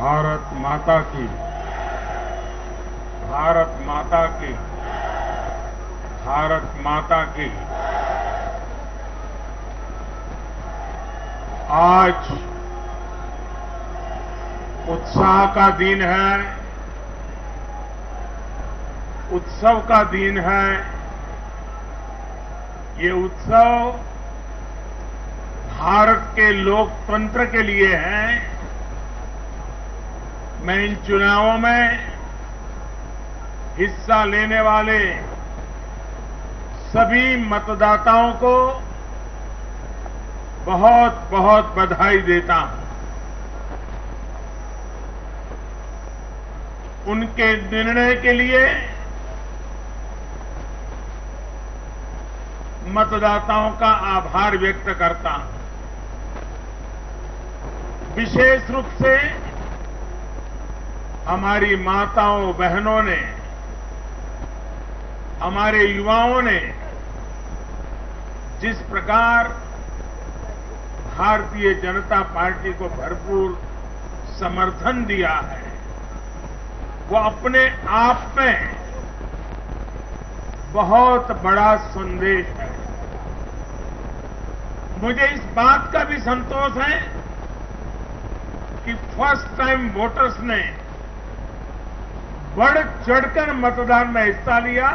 भारत माता की, भारत माता की, भारत माता की। आज उत्साह का दिन है, उत्सव का दिन है। ये उत्सव भारत के लोकतंत्र के लिए है। मैं इन चुनावों में हिस्सा लेने वाले सभी मतदाताओं को बहुत बहुत बधाई देता हूं। उनके निर्णय के लिए मतदाताओं का आभार व्यक्त करता हूं। विशेष रूप से हमारी माताओं बहनों ने, हमारे युवाओं ने जिस प्रकार भारतीय जनता पार्टी को भरपूर समर्थन दिया है, वो अपने आप में बहुत बड़ा संदेश है। मुझे इस बात का भी संतोष है कि फर्स्ट टाइम वोटर्स ने बढ़ चढ़कर मतदान में हिस्सा लिया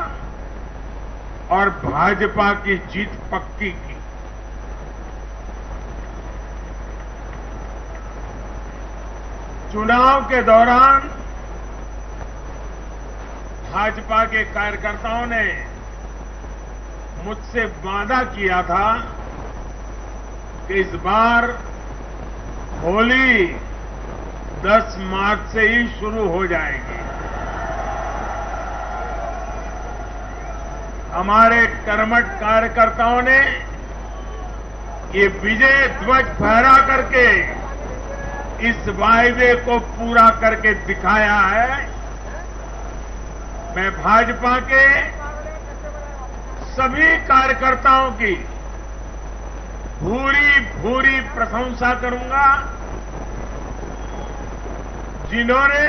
और भाजपा की जीत पक्की की। चुनाव के दौरान भाजपा के कार्यकर्ताओं ने मुझसे वादा किया था कि इस बार होली 10 मार्च से ही शुरू हो जाएगी। हमारे कर्मठ कार्यकर्ताओं ने ये विजय ध्वज फहरा करके इस वायदे को पूरा करके दिखाया है। मैं भाजपा के सभी कार्यकर्ताओं की भूरी भूरी प्रशंसा करूंगा, जिन्होंने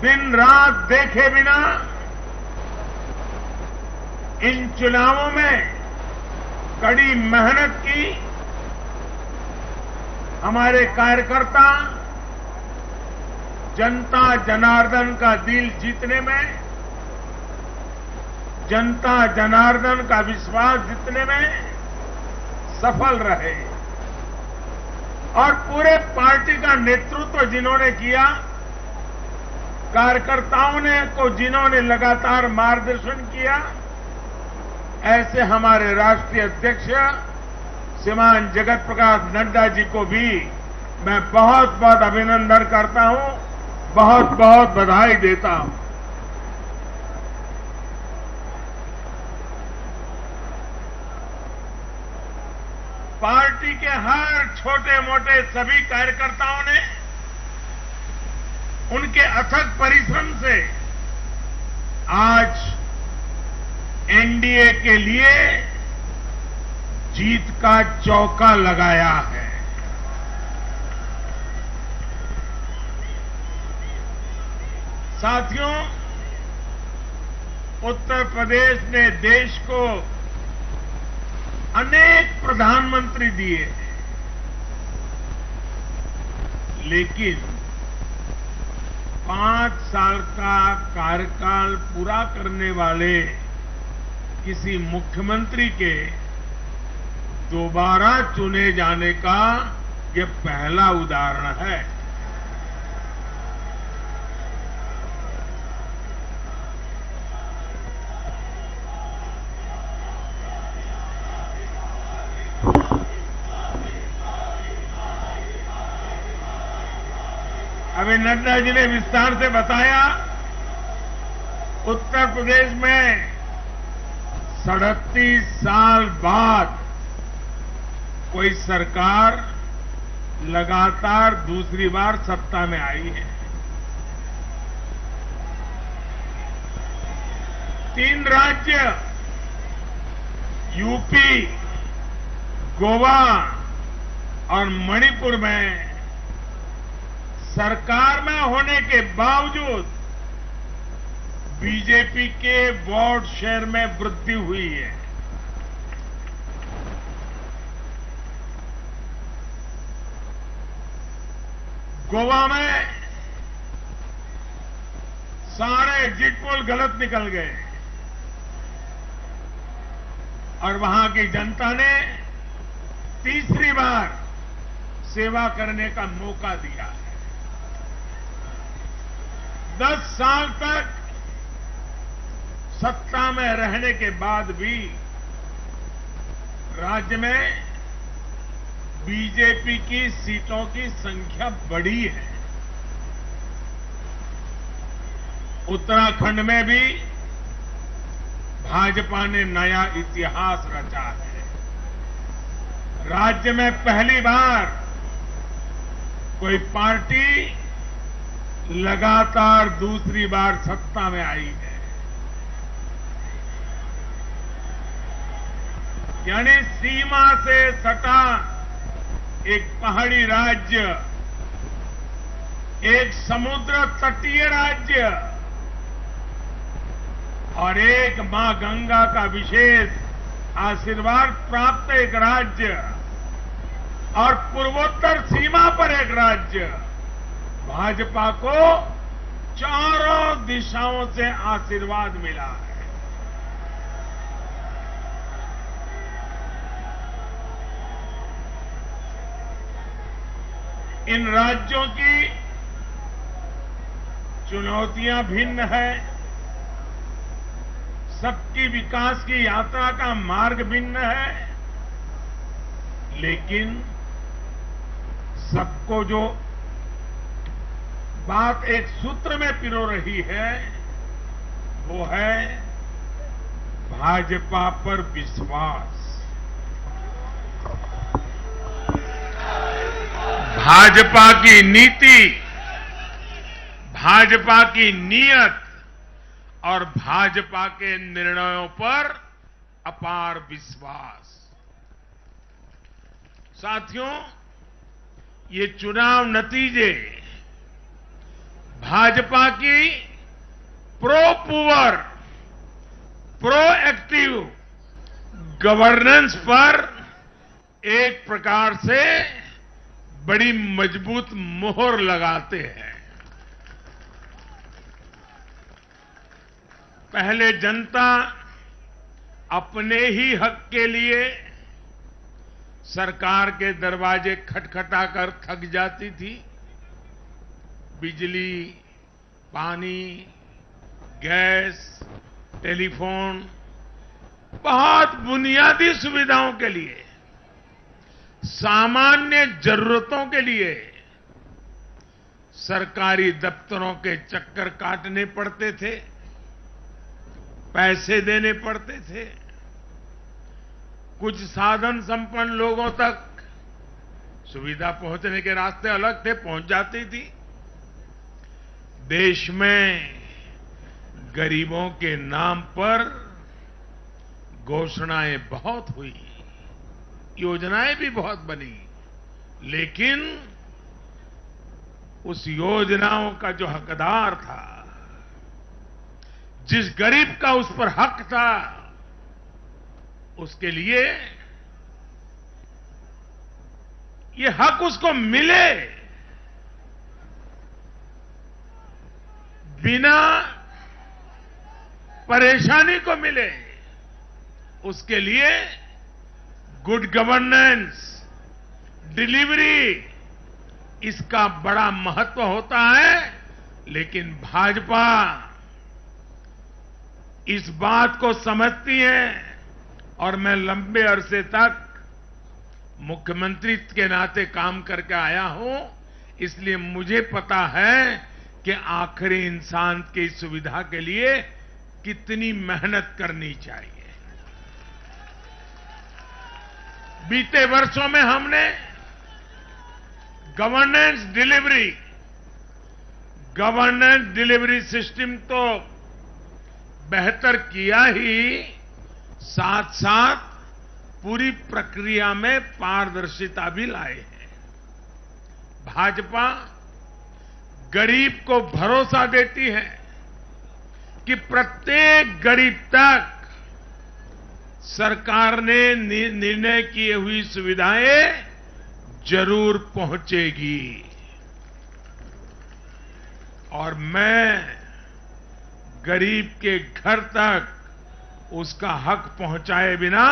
दिन रात देखे बिना इन चुनावों में कड़ी मेहनत की। हमारे कार्यकर्ता जनता जनार्दन का दिल जीतने में, जनता जनार्दन का विश्वास जीतने में सफल रहे और पूरे पार्टी का नेतृत्व जिन्होंने किया, कार्यकर्ताओं ने को जिन्होंने लगातार मार्गदर्शन किया, ऐसे हमारे राष्ट्रीय अध्यक्ष श्रीमान जगत प्रकाश नड्डा जी को भी मैं बहुत बहुत अभिनंदन करता हूं, बहुत बहुत बधाई देता हूं। पार्टी के हर छोटे मोटे सभी कार्यकर्ताओं ने उनके अथक परिश्रम से आज एनडीए के लिए जीत का चौका लगाया है। साथियों, उत्तर प्रदेश ने देश को अनेक प्रधानमंत्री दिए, लेकिन 5 साल का कार्यकाल पूरा करने वाले किसी मुख्यमंत्री के दोबारा चुने जाने का यह पहला उदाहरण है। अभी नड्डा जी ने विस्तार से बताया, उत्तर प्रदेश में 37 साल बाद कोई सरकार लगातार दूसरी बार सत्ता में आई है। 3 राज्य यूपी, गोवा और मणिपुर में सरकार में होने के बावजूद बीजेपी के वोट शेयर में वृद्धि हुई है। गोवा में सारे एग्जिट पोल गलत निकल गए और वहां की जनता ने तीसरी बार सेवा करने का मौका दिया है। 10 साल तक सत्ता में रहने के बाद भी राज्य में बीजेपी की सीटों की संख्या बढ़ी है। उत्तराखंड में भी भाजपा ने नया इतिहास रचा है। राज्य में पहली बार कोई पार्टी लगातार दूसरी बार सत्ता में आई है। यानी सीमा से सटा एक पहाड़ी राज्य, एक समुद्र तटीय राज्य और एक मां गंगा का विशेष आशीर्वाद प्राप्त एक राज्य और पूर्वोत्तर सीमा पर एक राज्य, भाजपा को चारों दिशाओं से आशीर्वाद मिला है। इन राज्यों की चुनौतियां भिन्न है, सबकी विकास की यात्रा का मार्ग भिन्न है, लेकिन सबको जो बात एक सूत्र में पिरो रही है वो है भाजपा पर विश्वास। भाजपा की नीति, भाजपा की नीयत और भाजपा के निर्णयों पर अपार विश्वास। साथियों, ये चुनाव नतीजे भाजपा की प्रो एक्टिव गवर्नेंस पर एक प्रकार से बड़ी मजबूत मोहर लगाते हैं। पहले जनता अपने ही हक के लिए सरकार के दरवाजे खटखटाकर थक जाती थी। बिजली, पानी, गैस, टेलीफोन, बहुत बुनियादी सुविधाओं के लिए, सामान्य जरूरतों के लिए सरकारी दफ्तरों के चक्कर काटने पड़ते थे, पैसे देने पड़ते थे। कुछ साधन संपन्न लोगों तक सुविधा पहुंचने के रास्ते अलग थे, पहुंच जाती थी। देश में गरीबों के नाम पर घोषणाएं बहुत हुई, योजनाएं भी बहुत बनी, लेकिन उस योजनाओं का जो हकदार था, जिस गरीब का उस पर हक था, उसके लिए ये हक उसको मिले बिना परेशानी को मिले, उसके लिए गुड गवर्नेंस, डिलीवरी, इसका बड़ा महत्व होता है। लेकिन भाजपा इस बात को समझती है और मैं लंबे अरसे तक मुख्यमंत्री के नाते काम करके आया हूं, इसलिए मुझे पता है कि आखिरी इंसान की सुविधा के लिए कितनी मेहनत करनी चाहिए। बीते वर्षों में हमने गवर्नेंस डिलीवरी सिस्टम तो बेहतर किया ही, साथ साथ पूरी प्रक्रिया में पारदर्शिता भी लाए हैं। भाजपा गरीब को भरोसा देती है कि प्रत्येक गरीब तक सरकार ने निर्णय किए हुई सुविधाएं जरूर पहुंचेगी। और मैं गरीब के घर तक उसका हक पहुंचाए बिना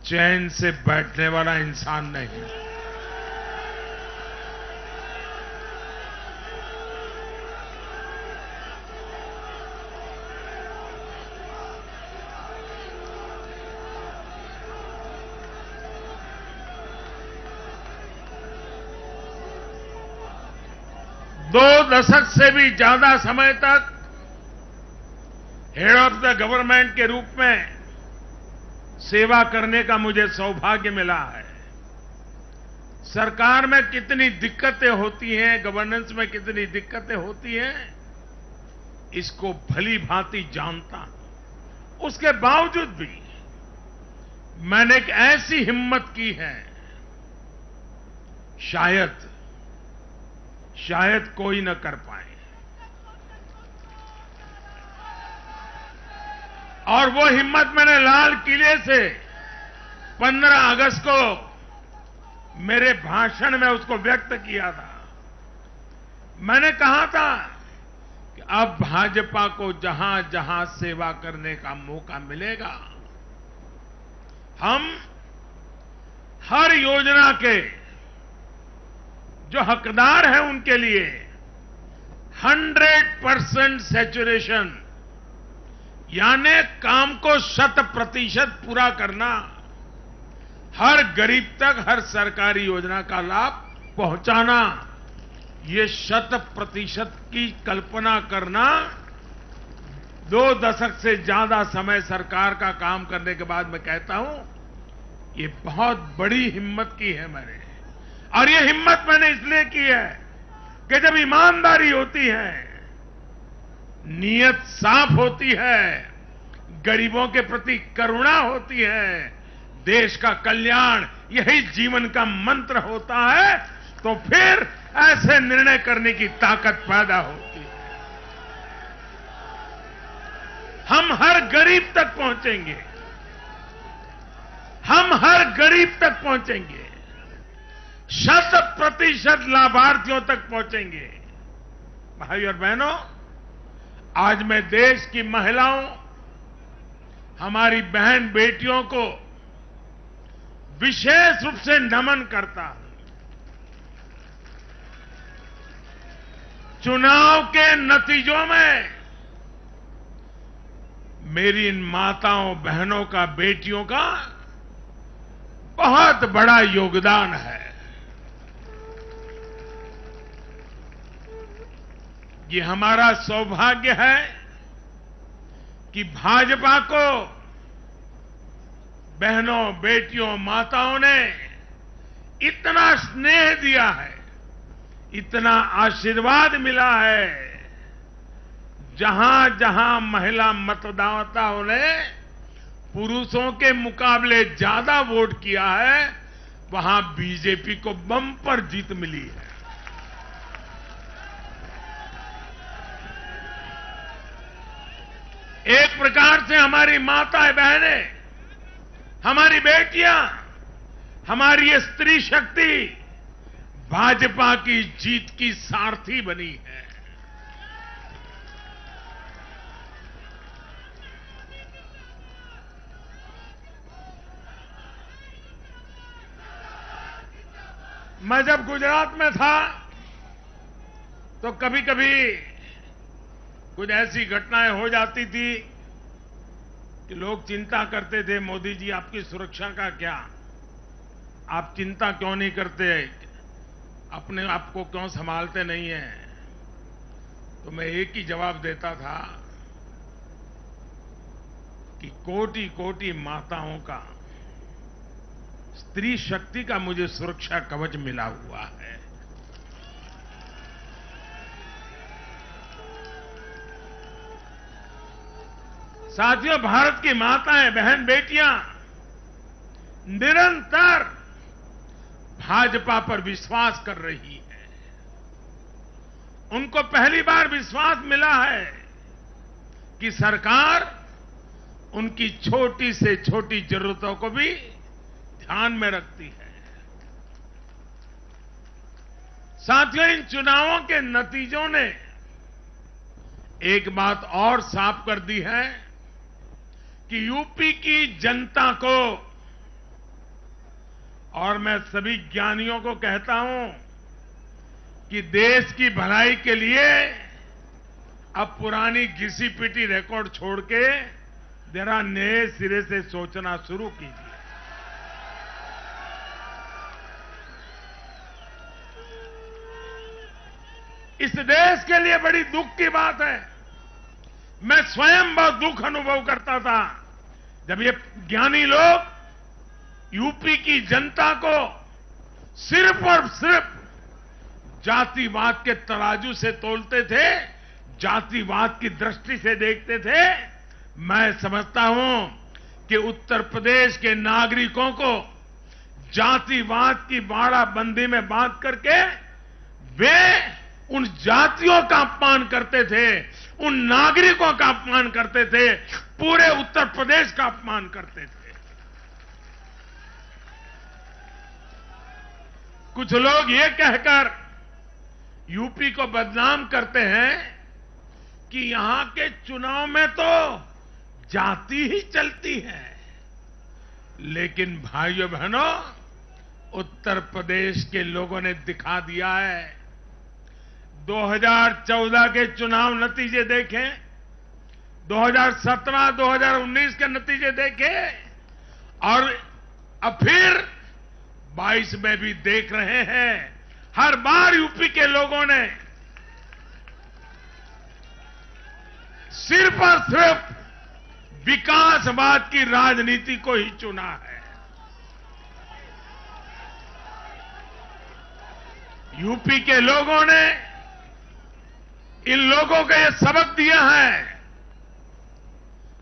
चैन से बैठने वाला इंसान नहीं। दो दशक से भी ज्यादा समय तक हेड ऑफ द गवर्नमेंट के रूप में सेवा करने का मुझे सौभाग्य मिला है। सरकार में कितनी दिक्कतें होती हैं, गवर्नेंस में कितनी दिक्कतें होती हैं, इसको भली भांति जानता हूं। उसके बावजूद भी मैंने एक ऐसी हिम्मत की है, शायद कोई न कर पाए। और वो हिम्मत मैंने लाल किले से 15 अगस्त को मेरे भाषण में उसको व्यक्त किया था। मैंने कहा था कि अब भाजपा को जहां जहां सेवा करने का मौका मिलेगा, हम हर योजना के जो हकदार हैं उनके लिए 100% सैचुरेशन, यानी काम को 100% पूरा करना, हर गरीब तक हर सरकारी योजना का लाभ पहुंचाना, ये 100% की कल्पना करना 2 दशक से ज्यादा समय सरकार का काम करने के बाद मैं कहता हूं, ये बहुत बड़ी हिम्मत की है मैंने। और ये हिम्मत मैंने इसलिए की है कि जब ईमानदारी होती है, नीयत साफ होती है, गरीबों के प्रति करुणा होती है, देश का कल्याण यही जीवन का मंत्र होता है, तो फिर ऐसे निर्णय करने की ताकत पैदा होती है। हम हर गरीब तक पहुंचेंगे, हम हर गरीब तक पहुंचेंगे, 100% लाभार्थियों तक पहुंचेंगे। भाई और बहनों, आज मैं देश की महिलाओं, हमारी बहन बेटियों को विशेष रूप से नमन करता हूं। चुनाव के नतीजों में मेरी इन माताओं बहनों का, बेटियों का बहुत बड़ा योगदान है। ये हमारा सौभाग्य है कि भाजपा को बहनों, बेटियों, माताओं ने इतना स्नेह दिया है, इतना आशीर्वाद मिला है। जहां जहां महिला मतदाताओं ने पुरुषों के मुकाबले ज्यादा वोट किया है, वहां बीजेपी को बम्पर जीत मिली है। एक प्रकार से हमारी माताएं बहनें, हमारी बेटियां, हमारी ये स्त्री शक्ति भाजपा की जीत की सारथी बनी है। मैं जब गुजरात में था तो कभी कभी कुछ ऐसी घटनाएं हो जाती थी कि लोग चिंता करते थे, मोदी जी आपकी सुरक्षा का क्या, आप चिंता क्यों नहीं करते, अपने आप को क्यों संभालते नहीं हैं। तो मैं एक ही जवाब देता था कि कोटि कोटि माताओं का, स्त्री शक्ति का मुझे सुरक्षा कवच मिला हुआ है। साथियों, भारत की माताएं, बहन, बेटियां निरंतर भाजपा पर विश्वास कर रही है उनको पहली बार विश्वास मिला है कि सरकार उनकी छोटी से छोटी जरूरतों को भी ध्यान में रखती है। साथियों, इन चुनावों के नतीजों ने एक बात और साफ कर दी है कि यूपी की जनता को, और मैं सभी ज्ञानियों को कहता हूं कि देश की भलाई के लिए अब पुरानी घिसी पिटी रिकॉर्ड छोड़ के जरा नए सिरे से सोचना शुरू कीजिए। इस देश के लिए बड़ी दुख की बात है। मैं स्वयं बहुत दुख अनुभव करता था जब ये ज्ञानी लोग यूपी की जनता को सिर्फ और सिर्फ जातिवाद के तराजू से तोलते थे, जातिवाद की दृष्टि से देखते थे। मैं समझता हूं कि उत्तर प्रदेश के नागरिकों को जातिवाद की बाड़ाबंदी में बांध करके वे उन जातियों का अपमान करते थे, उन नागरिकों का अपमान करते थे, पूरे उत्तर प्रदेश का अपमान करते थे। कुछ लोग ये कहकर यूपी को बदनाम करते हैं कि यहां के चुनाव में तो जाति ही चलती है। लेकिन भाइयों बहनों, उत्तर प्रदेश के लोगों ने दिखा दिया है। 2014 के चुनाव नतीजे देखें, 2017, 2019 के नतीजे देखें और अब फिर 22 में भी देख रहे हैं। हर बार यूपी के लोगों ने सिर्फ और सिर्फ विकासवाद की राजनीति को ही चुना है। यूपी के लोगों ने इन लोगों को यह सबक दिया है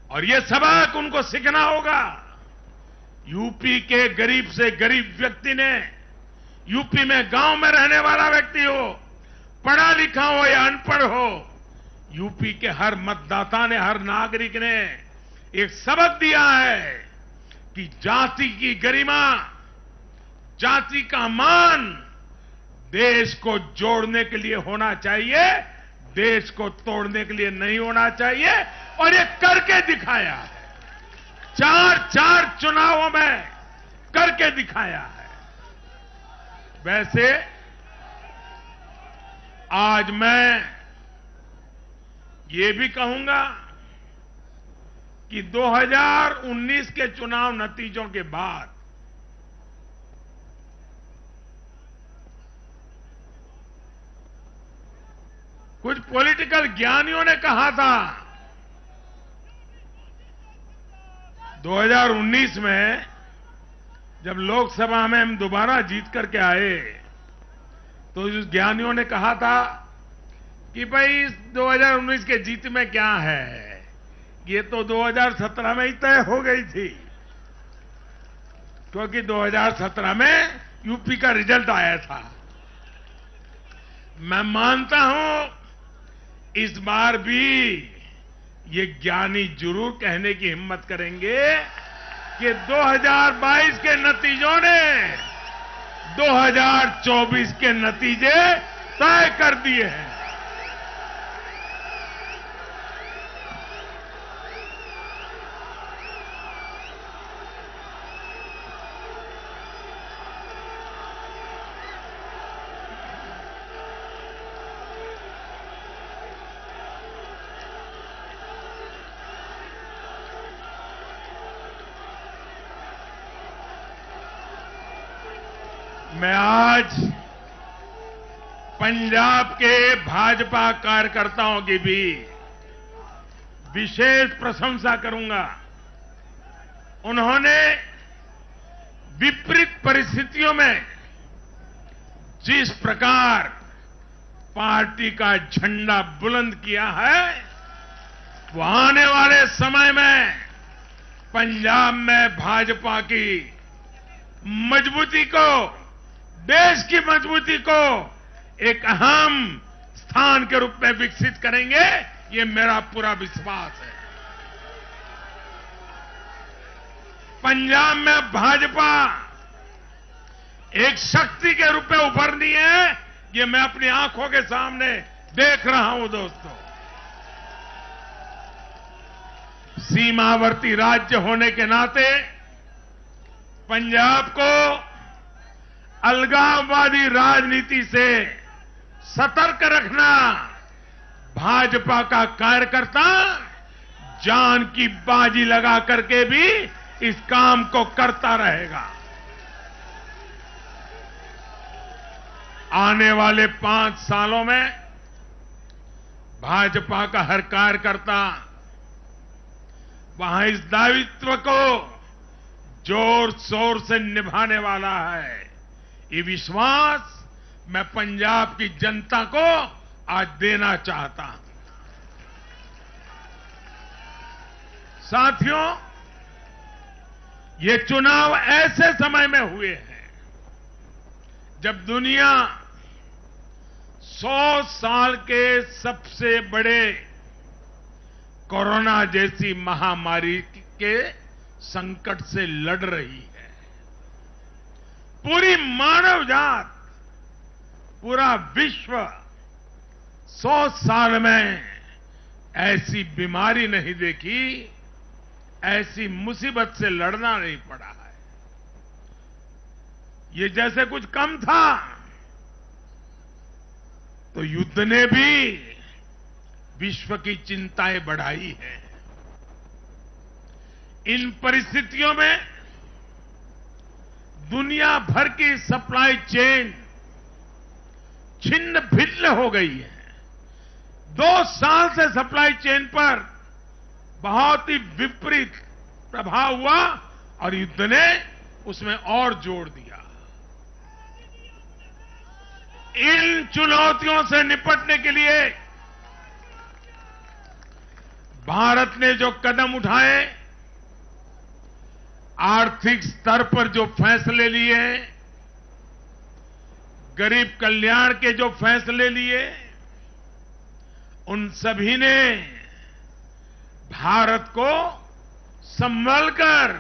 और यह सबक उनको सीखना होगा। यूपी के गरीब से गरीब व्यक्ति ने, यूपी में गांव में रहने वाला व्यक्ति हो, पढ़ा लिखा हो या अनपढ़ हो, यूपी के हर मतदाता ने, हर नागरिक ने एक सबक दिया है कि जाति की गरिमा, जाति का मान देश को जोड़ने के लिए होना चाहिए, देश को तोड़ने के लिए नहीं होना चाहिए। और ये करके दिखाया है, 4 चुनावों में करके दिखाया है। वैसे आज मैं ये भी कहूंगा कि 2019 के चुनाव नतीजों के बाद कुछ पॉलिटिकल ज्ञानियों ने कहा था 2019 में जब लोकसभा में हम दोबारा जीत करके आए तो उस ज्ञानियों ने कहा था कि भाई 2019 के जीत में क्या है, ये तो 2017 में ही तय हो गई थी, क्योंकि 2017 में यूपी का रिजल्ट आया था। मैं मानता हूं इस बार भी ये ज्ञानी जरूर कहने की हिम्मत करेंगे कि 2022 के नतीजों ने 2024 के नतीजे तय कर दिए हैं। मैं आज पंजाब के भाजपा कार्यकर्ताओं की भी विशेष प्रशंसा करूंगा। उन्होंने विपरीत परिस्थितियों में जिस प्रकार पार्टी का झंडा बुलंद किया है, वो आने वाले समय में पंजाब में भाजपा की मजबूती को, देश की मजबूती को एक अहम स्थान हिंदुस्तान के रूप में विकसित करेंगे, ये मेरा पूरा विश्वास है। पंजाब में भाजपा एक शक्ति के रूप में उभरनी है, ये मैं अपनी आंखों के सामने देख रहा हूं दोस्तों। सीमावर्ती राज्य होने के नाते पंजाब को अलगाववादी राजनीति से सतर्क रखना भाजपा का कार्यकर्ता जान की बाजी लगा करके भी इस काम को करता रहेगा। आने वाले 5 सालों में भाजपा का हर कार्यकर्ता वहां इस दायित्व को जोर शोर से निभाने वाला है। ये विश्वास मैं पंजाब की जनता को आज देना चाहता हूं। साथियों, ये चुनाव ऐसे समय में हुए हैं जब दुनिया 100 साल के सबसे बड़े कोरोना जैसी महामारी के संकट से लड़ रही है। पूरी मानव जात, पूरा विश्व 100 साल में ऐसी बीमारी नहीं देखी, ऐसी मुसीबत से लड़ना नहीं पड़ा है। ये जैसे कुछ कम था तो युद्ध ने भी विश्व की चिंताएं बढ़ाई हैं। इन परिस्थितियों में दुनिया भर की सप्लाई चेन छिन्न भिन्न हो गई है। 2 साल से सप्लाई चेन पर बहुत ही विपरीत प्रभाव हुआ और युद्ध ने उसमें और जोड़ दिया। इन चुनौतियों से निपटने के लिए भारत ने जो कदम उठाए, आर्थिक स्तर पर जो फैसले लिए, गरीब कल्याण के जो फैसले लिए, उन सभी ने भारत को संभलकर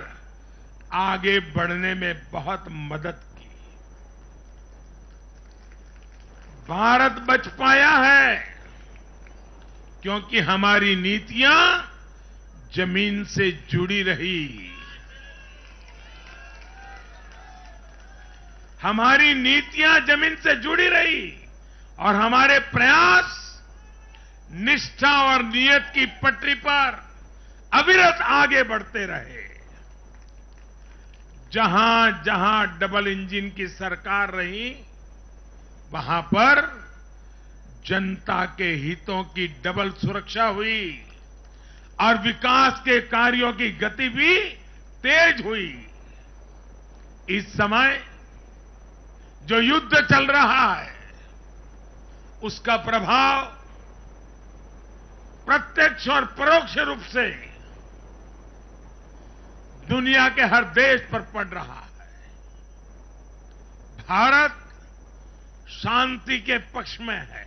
आगे बढ़ने में बहुत मदद की। भारत बच पाया है क्योंकि हमारी नीतियां जमीन से जुड़ी रही। हमारी नीतियां जमीन से जुड़ी रही और हमारे प्रयास निष्ठा और नियत की पटरी पर अविरत आगे बढ़ते रहे। जहां जहां डबल इंजन की सरकार रही, वहां पर जनता के हितों की डबल सुरक्षा हुई और विकास के कार्यों की गति भी तेज हुई। इस समय जो युद्ध चल रहा है, उसका प्रभाव प्रत्यक्ष और परोक्ष रूप से दुनिया के हर देश पर पड़ रहा है। भारत शांति के पक्ष में है,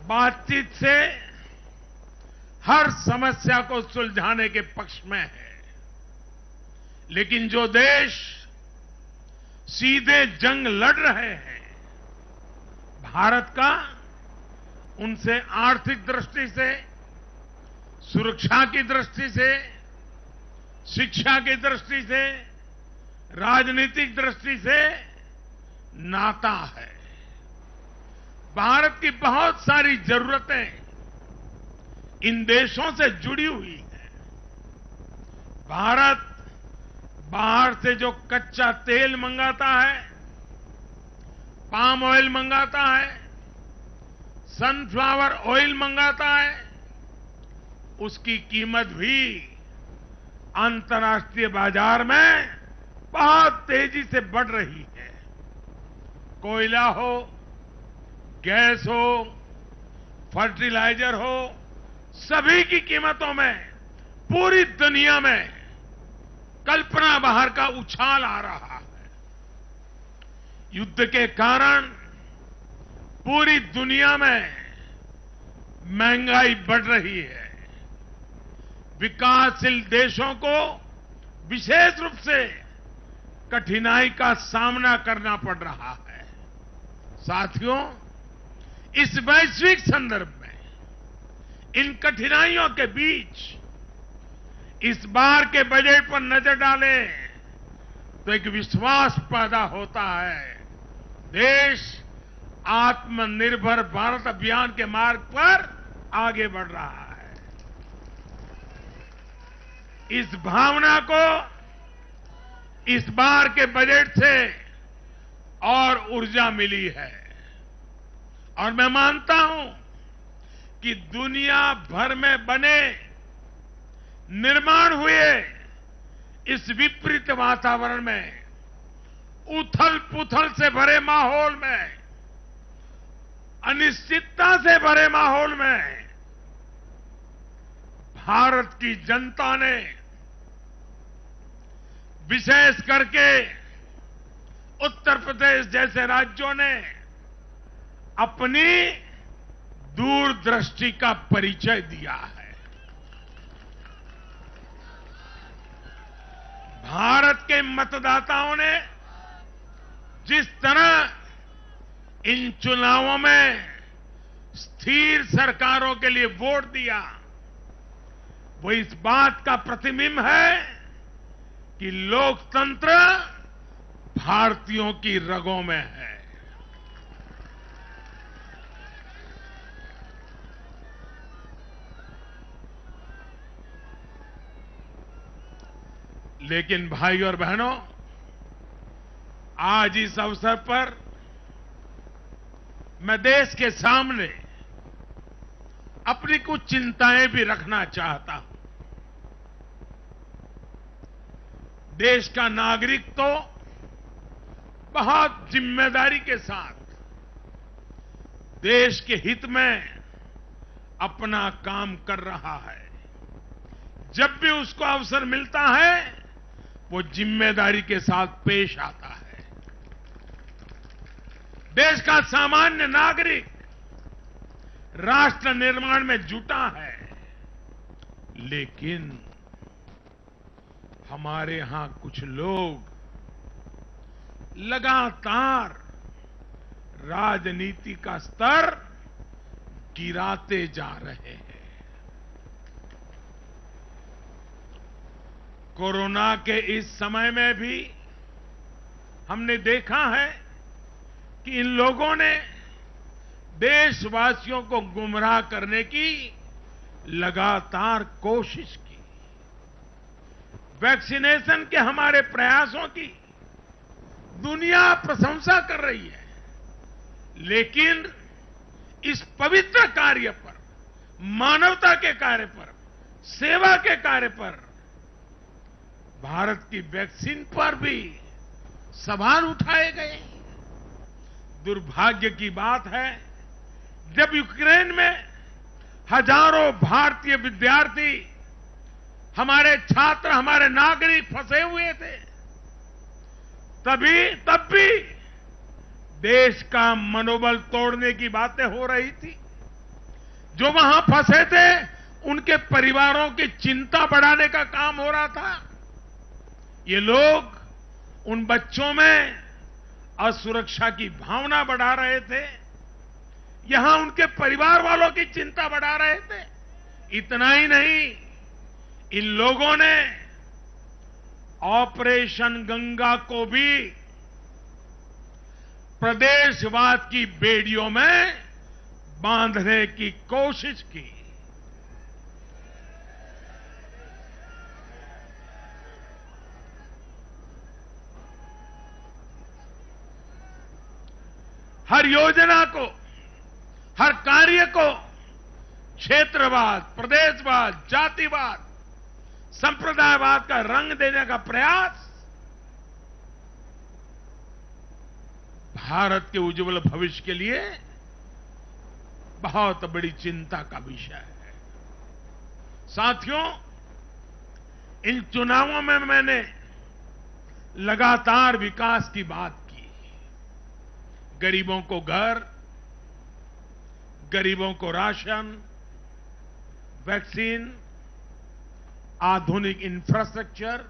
बातचीत से हर समस्या को सुलझाने के पक्ष में है। लेकिन जो देश सीधे जंग लड़ रहे हैं, भारत का उनसे आर्थिक दृष्टि से, सुरक्षा की दृष्टि से, शिक्षा की दृष्टि से, राजनीतिक दृष्टि से नाता है। भारत की बहुत सारी जरूरतें इन देशों से जुड़ी हुई हैं। भारत बाहर से जो कच्चा तेल मंगाता है, पाम ऑयल मंगाता है, सनफ्लावर ऑयल मंगाता है, उसकी कीमत भी अंतर्राष्ट्रीय बाजार में बहुत तेजी से बढ़ रही है। कोयला हो, गैस हो, फर्टिलाइजर हो, सभी की कीमतों में पूरी दुनिया में कल्पना बाहर का उछाल आ रहा है। युद्ध के कारण पूरी दुनिया में महंगाई बढ़ रही है। विकासशील देशों को विशेष रूप से कठिनाई का सामना करना पड़ रहा है। साथियों, इस वैश्विक संदर्भ में इन कठिनाइयों के बीच इस बार के बजट पर नजर डालें तो एक विश्वास पैदा होता है। देश आत्मनिर्भर भारत अभियान के मार्ग पर आगे बढ़ रहा है। इस भावना को इस बार के बजट से और ऊर्जा मिली है और मैं मानता हूं कि दुनिया भर में बने निर्माण हुए इस विपरीत वातावरण में, उथल पुथल से भरे माहौल में, अनिश्चितता से भरे माहौल में भारत की जनता ने विशेष करके उत्तर प्रदेश जैसे राज्यों ने अपनी दूरदृष्टि का परिचय दिया है। भारत के मतदाताओं ने जिस तरह इन चुनावों में स्थिर सरकारों के लिए वोट दिया, वो इस बात का प्रतिबिंब है कि लोकतंत्र भारतीयों की रगों में है। लेकिन भाई और बहनों, आज इस अवसर पर मैं देश के सामने अपनी कुछ चिंताएं भी रखना चाहता हूं। देश का नागरिक तो बहुत जिम्मेदारी के साथ देश के हित में अपना काम कर रहा है। जब भी उसको अवसर मिलता है वो जिम्मेदारी के साथ पेश आता है। देश का सामान्य नागरिक राष्ट्र निर्माण में जुटा है, लेकिन हमारे यहां कुछ लोग लगातार राजनीति का स्तर गिराते जा रहे हैं। कोरोना के इस समय में भी हमने देखा है कि इन लोगों ने देशवासियों को गुमराह करने की लगातार कोशिश की। वैक्सीनेशन के हमारे प्रयासों की दुनिया प्रशंसा कर रही है, लेकिन इस पवित्र कार्य पर, मानवता के कार्य पर, सेवा के कार्य पर, भारत की वैक्सीन पर भी सवाल उठाए गए। दुर्भाग्य की बात है, जब यूक्रेन में हजारों भारतीय विद्यार्थी, हमारे छात्र, हमारे नागरिक फंसे हुए थे, तब भी देश का मनोबल तोड़ने की बातें हो रही थी। जो वहां फंसे थे उनके परिवारों की चिंता बढ़ाने का काम हो रहा था। ये लोग उन बच्चों में असुरक्षा की भावना बढ़ा रहे थे, यहां उनके परिवार वालों की चिंता बढ़ा रहे थे। इतना ही नहीं, इन लोगों ने ऑपरेशन गंगा को भी प्रदेशवाद की बेड़ियों में बांधने की कोशिश की। हर योजना को, हर कार्य को क्षेत्रवाद, प्रदेशवाद, जातिवाद, संप्रदायवाद का रंग देने का प्रयास भारत के उज्जवल भविष्य के लिए बहुत बड़ी चिंता का विषय है। साथियों, इन चुनावों में मैंने लगातार विकास की बात की। गरीबों को घर, गरीबों को राशन, वैक्सीन, आधुनिक इंफ्रास्ट्रक्चर,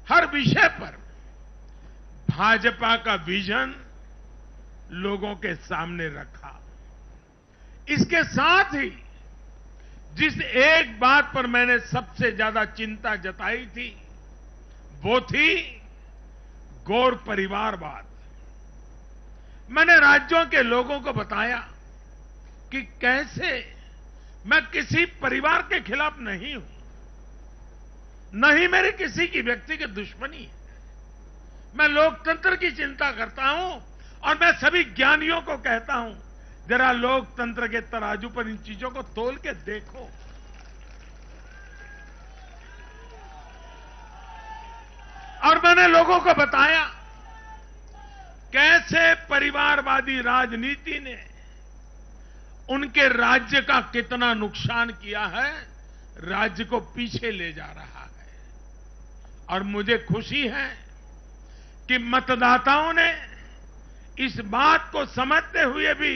हर विषय पर भाजपा का विजन लोगों के सामने रखा। इसके साथ ही जिस एक बात पर मैंने सबसे ज्यादा चिंता जताई थी वो थी गौर परिवारवाद। मैंने राज्यों के लोगों को बताया कि कैसे मैं किसी परिवार के खिलाफ नहीं हूं, न ही मेरी किसी की व्यक्तिगत दुश्मनी है। मैं लोकतंत्र की चिंता करता हूं और मैं सभी ज्ञानियों को कहता हूं, जरा लोकतंत्र के तराजू पर इन चीजों को तोल के देखो। और मैंने लोगों को बताया कैसे परिवारवादी राजनीति ने उनके राज्य का कितना नुकसान किया है, राज्य को पीछे ले जा रहा है। और मुझे खुशी है कि मतदाताओं ने इस बात को समझते हुए भी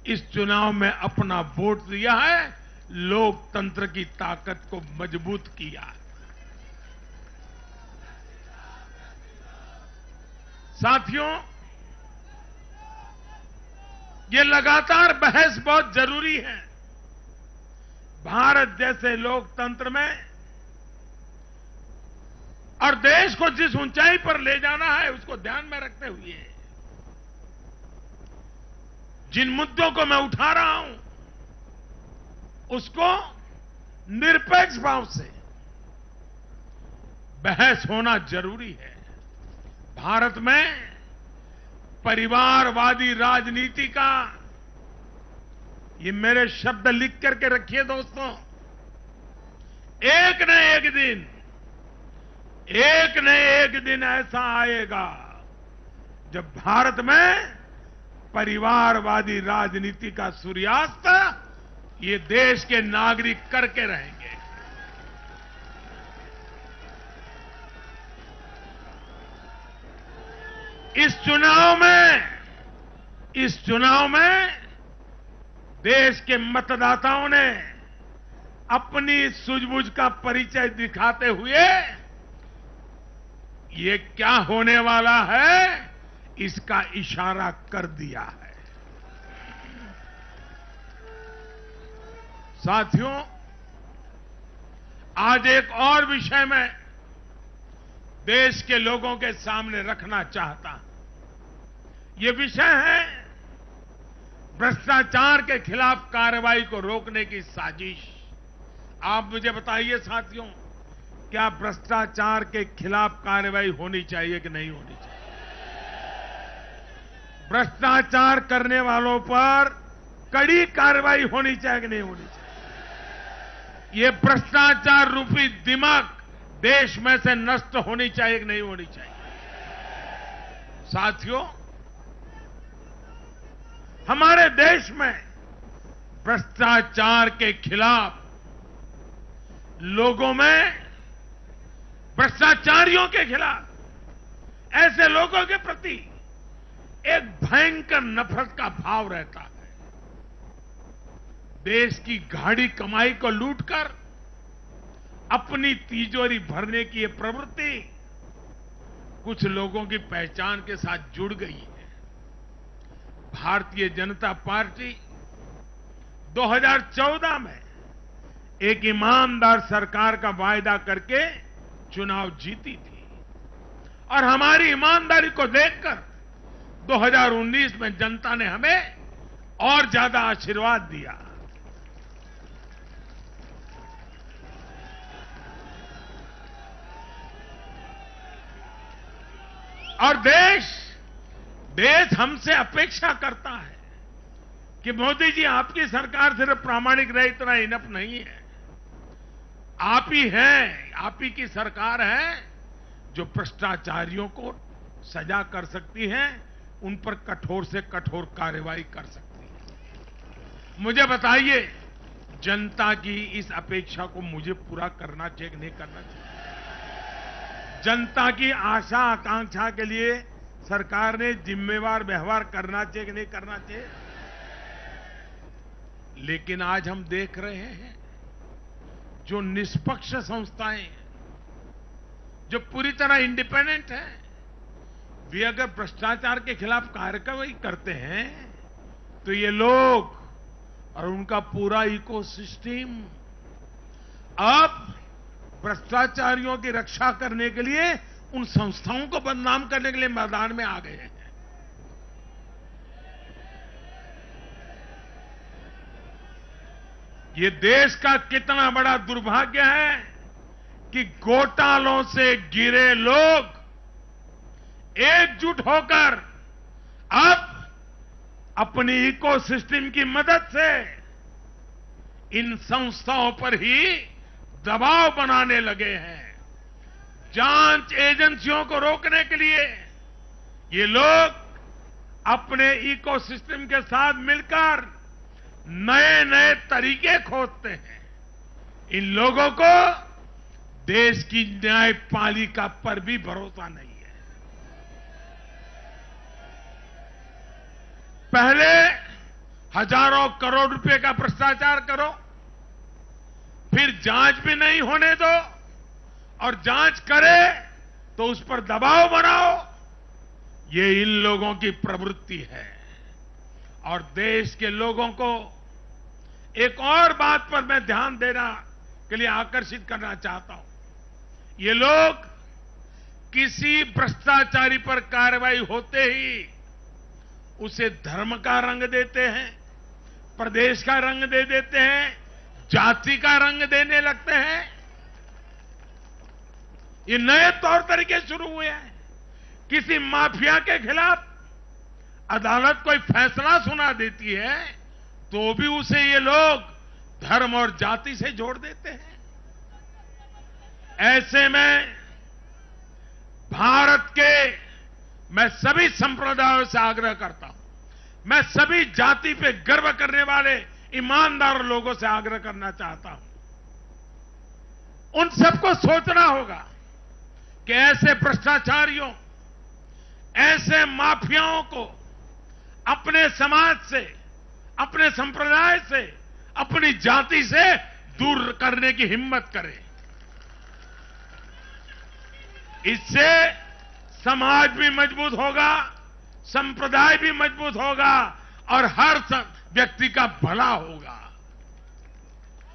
इस चुनाव में अपना वोट दिया है, लोकतंत्र की ताकत को मजबूत किया है। साथियों, ये लगातार बहस बहुत जरूरी है। भारत जैसे लोकतंत्र में और देश को जिस ऊंचाई पर ले जाना है उसको ध्यान में रखते हुए जिन मुद्दों को मैं उठा रहा हूं उसको निरपेक्ष भाव से बहस होना जरूरी है। भारत में परिवारवादी राजनीति का, ये मेरे शब्द लिख करके रखिए दोस्तों, एक न एक दिन ऐसा आएगा जब भारत में परिवारवादी राजनीति का सूर्यास्त ये देश के नागरिक करके रहेंगे। इस चुनाव में देश के मतदाताओं ने अपनी सूझबूझ का परिचय दिखाते हुए ये क्या होने वाला है इसका इशारा कर दिया है। साथियों, आज एक और विषय में देश के लोगों के सामने रखना चाहता हूं। ये विषय है भ्रष्टाचार के खिलाफ कार्रवाई को रोकने की साजिश। आप मुझे बताइए साथियों, क्या भ्रष्टाचार के खिलाफ कार्रवाई होनी चाहिए कि नहीं होनी चाहिए? भ्रष्टाचार करने वालों पर कड़ी कार्रवाई होनी चाहिए कि नहीं होनी चाहिए? ये भ्रष्टाचार रूपी दिमाग देश में से नष्ट होनी चाहिए कि नहीं होनी चाहिए? साथियों, हमारे देश में भ्रष्टाचार के खिलाफ लोगों में, भ्रष्टाचारियों के खिलाफ, ऐसे लोगों के प्रति एक भयंकर नफरत का भाव रहता है। देश की गाढ़ी कमाई को लूटकर अपनी तिजोरी भरने की ये प्रवृत्ति कुछ लोगों की पहचान के साथ जुड़ गई है। भारतीय जनता पार्टी 2014 में एक ईमानदार सरकार का वायदा करके चुनाव जीती थी और हमारी ईमानदारी को देखकर 2019 में जनता ने हमें और ज्यादा आशीर्वाद दिया। और देश हमसे अपेक्षा करता है कि मोदी जी, आपकी सरकार सिर्फ प्रामाणिक रहे इतना इनफ नहीं है। आप ही हैं, आप ही की सरकार है जो भ्रष्टाचारियों को सजा कर सकती है, उन पर कठोर से कठोर कार्रवाई कर सकती है। मुझे बताइए, जनता की इस अपेक्षा को मुझे पूरा करना चाहिए कि नहीं करना चाहिए? जनता की आशा आकांक्षा के लिए सरकार ने जिम्मेवार व्यवहार करना चाहिए कि नहीं करना चाहिए? लेकिन आज हम देख रहे हैं जो निष्पक्ष संस्थाएं हैं, जो पूरी तरह इंडिपेंडेंट हैं, वे अगर भ्रष्टाचार के खिलाफ कार्रवाई करते हैं तो ये लोग और उनका पूरा इकोसिस्टम अब भ्रष्टाचारियों की रक्षा करने के लिए उन संस्थाओं को बदनाम करने के लिए मैदान में आ गए हैं। ये देश का कितना बड़ा दुर्भाग्य है कि घोटालों से घिरे लोग एकजुट होकर अब अपनी इकोसिस्टम की मदद से इन संस्थाओं पर ही दबाव बनाने लगे हैं। जांच एजेंसियों को रोकने के लिए ये लोग अपने इकोसिस्टम के साथ मिलकर नए नए तरीके खोजते हैं। इन लोगों को देश की न्यायपालिका पर भी भरोसा नहीं है। पहले हजारों करोड़ रुपए का भ्रष्टाचार करो, फिर जांच भी नहीं होने दो, और जांच करे तो उस पर दबाव बनाओ। ये इन लोगों की प्रवृत्ति है। और देश के लोगों को एक और बात पर मैं ध्यान देना के लिए आकर्षित करना चाहता हूं। ये लोग किसी भ्रष्टाचारी पर कार्रवाई होते ही उसे धर्म का रंग देते हैं, प्रदेश का रंग दे देते हैं, जाति का रंग देने लगते हैं। ये नए तौर तरीके शुरू हुए हैं। किसी माफिया के खिलाफ अदालत कोई फैसला सुना देती है तो भी उसे ये लोग धर्म और जाति से जोड़ देते हैं। ऐसे में भारत के मैं सभी संप्रदायों से आग्रह करता हूं, मैं सभी जाति पे गर्व करने वाले ईमानदार लोगों से आग्रह करना चाहता हूं। उन सबको सोचना होगा कि ऐसे भ्रष्टाचारियों, ऐसे माफियाओं को अपने समाज से, अपने संप्रदाय से, अपनी जाति से दूर करने की हिम्मत करें। इससे समाज भी मजबूत होगा, संप्रदाय भी मजबूत होगा और हर व्यक्ति का भला होगा।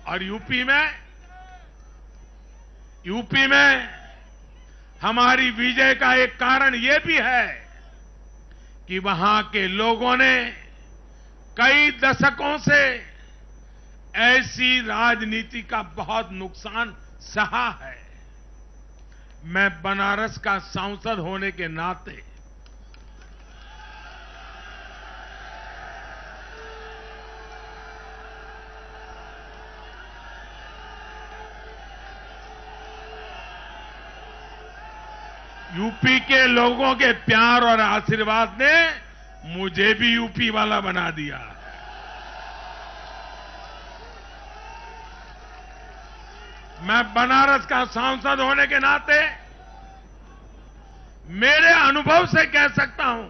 और यूपी में हमारी विजय का एक कारण यह भी है कि वहां के लोगों ने कई दशकों से ऐसी राजनीति का बहुत नुकसान सहा है। मैं बनारस का सांसद होने के नाते यूपी के लोगों के प्यार और आशीर्वाद ने मुझे भी यूपी वाला बना दिया। मैं बनारस का सांसद होने के नाते मेरे अनुभव से कह सकता हूं,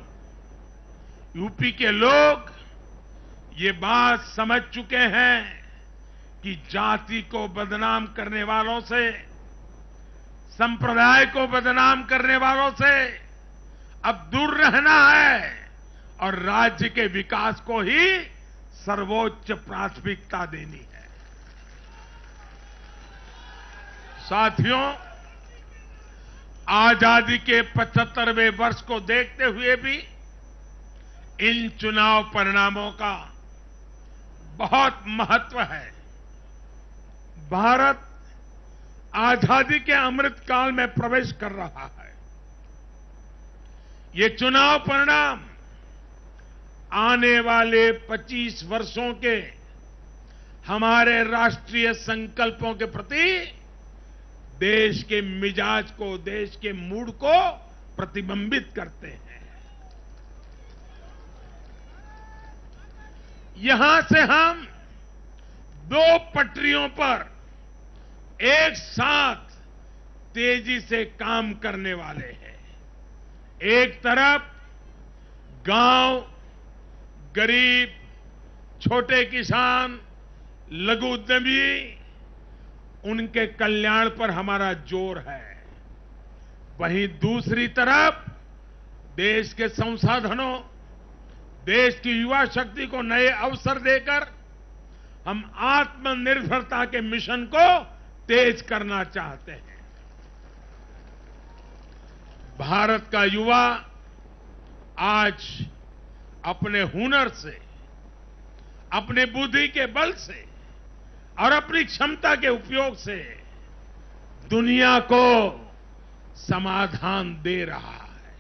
यूपी के लोग ये बात समझ चुके हैं कि जाति को बदनाम करने वालों से, संप्रदाय को बदनाम करने वालों से अब दूर रहना है और राज्य के विकास को ही सर्वोच्च प्राथमिकता देनी है। साथियों, आजादी के 75वें वर्ष को देखते हुए भी इन चुनाव परिणामों का बहुत महत्व है। भारत आजादी के अमृत काल में प्रवेश कर रहा है। ये चुनाव परिणाम आने वाले 25 वर्षों के हमारे राष्ट्रीय संकल्पों के प्रति देश के मिजाज को, देश के मूड को प्रतिबिंबित करते हैं। यहां से हम दो पटरियों पर एक साथ तेजी से काम करने वाले हैं। एक तरफ गांव, गरीब, छोटे किसान, लघु उद्यमी, उनके कल्याण पर हमारा जोर है। वहीं दूसरी तरफ देश के संसाधनों, देश की युवा शक्ति को नए अवसर देकर हम आत्मनिर्भरता के मिशन को तेज करना चाहते हैं। भारत का युवा आज अपने हुनर से, अपने बुद्धि के बल से और अपनी क्षमता के उपयोग से दुनिया को समाधान दे रहा है।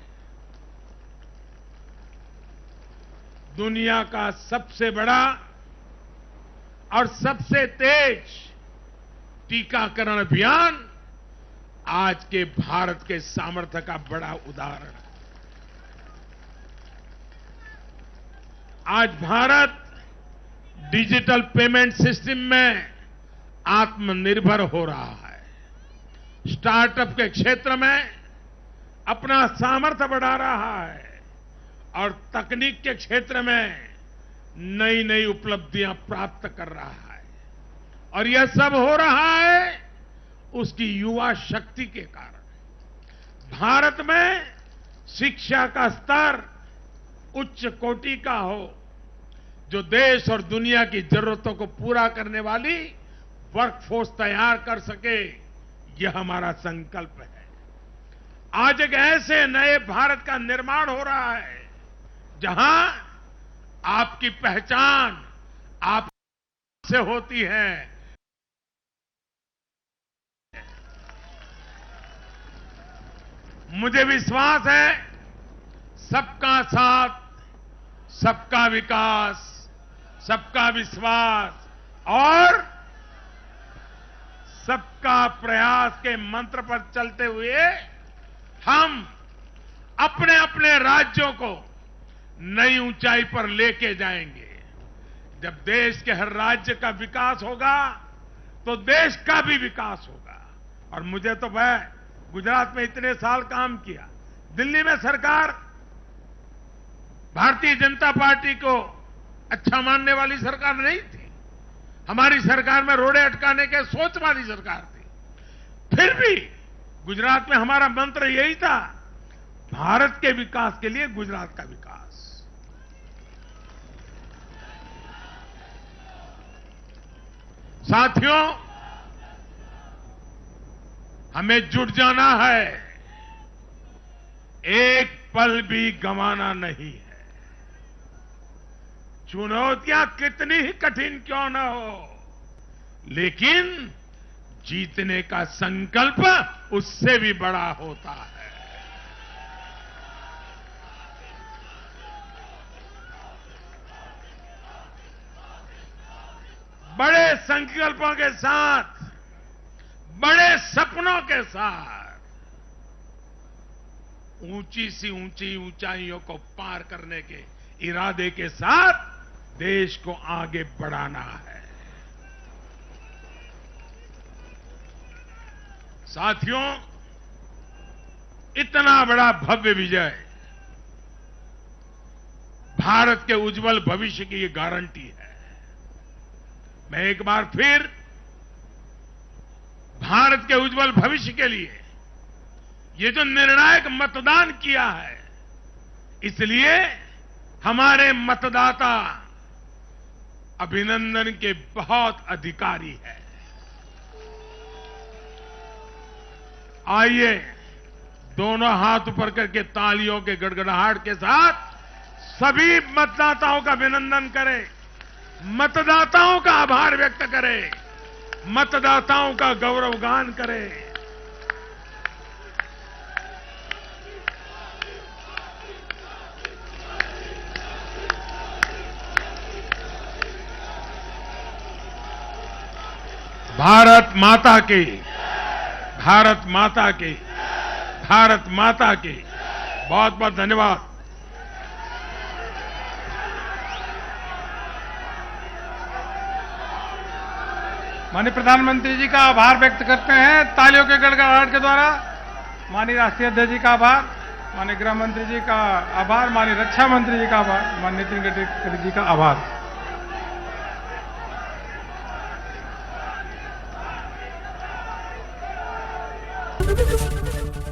दुनिया का सबसे बड़ा और सबसे तेज टीकाकरण अभियान आज के भारत के सामर्थ्य का बड़ा उदाहरण है। आज भारत डिजिटल पेमेंट सिस्टम में आत्मनिर्भर हो रहा है। स्टार्टअप के क्षेत्र में अपना सामर्थ्य बढ़ा रहा है और तकनीक के क्षेत्र में नई नई उपलब्धियां प्राप्त कर रहा है। और यह सब हो रहा है उसकी युवा शक्ति के कारण। भारत में शिक्षा का स्तर उच्च कोटि का हो, जो देश और दुनिया की जरूरतों को पूरा करने वाली वर्कफोर्स तैयार कर सके, यह हमारा संकल्प है। आज एक ऐसे नए भारत का निर्माण हो रहा है जहां आपकी पहचान आप से होती है। मुझे विश्वास है सबका साथ, सबका विकास, सबका विश्वास और सबका प्रयास के मंत्र पर चलते हुए हम अपने अपने राज्यों को नई ऊंचाई पर लेके जाएंगे। जब देश के हर राज्य का विकास होगा तो देश का भी विकास होगा। और मुझे तो मैं गुजरात में इतने साल काम किया, दिल्ली में सरकार भारतीय जनता पार्टी को अच्छा मानने वाली सरकार नहीं थी। हमारी सरकार में रोड़े अटकाने के सोच वाली सरकार थी। फिर भी गुजरात में हमारा मंत्र यही था, भारत के विकास के लिए गुजरात का विकास। साथियों, हमें जुट जाना है, एक पल भी गंवाना नहीं है। चुनौतियां कितनी ही कठिन क्यों न हो, लेकिन जीतने का संकल्प उससे भी बड़ा होता है। बड़े संकल्पों के साथ, बड़े सपनों के साथ ऊंची सी ऊंची ऊंचाइयों को पार करने के इरादे के साथ देश को आगे बढ़ाना है। साथियों, इतना बड़ा भव्य विजय भारत के उज्जवल भविष्य की ये गारंटी है। मैं एक बार फिर भारत के उज्जवल भविष्य के लिए ये जो निर्णायक मतदान किया है, इसलिए हमारे मतदाता अभिनंदन के बहुत अधिकारी हैं। आइए दोनों हाथ ऊपर करके तालियों के गड़गड़ाहट के साथ सभी मतदाताओं का अभिनंदन करें, मतदाताओं का आभार व्यक्त करें, मतदाताओं का गौरवगान करें। भारत माता की, भारत माता की, भारत माता की। बहुत बहुत धन्यवाद। माननीय प्रधानमंत्री जी का आभार व्यक्त करते हैं तालियों के गड़गड़ाहट के द्वारा। माननीय राष्ट्रीय अध्यक्ष जी का आभार, माननीय गृह मंत्री जी का आभार, माननीय रक्षा मंत्री जी का आभार, माननीय नितिन गडकरी जी का आभार।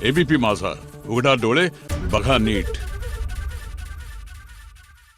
एबीपी माझा, उघडा डोळे बघा नीट.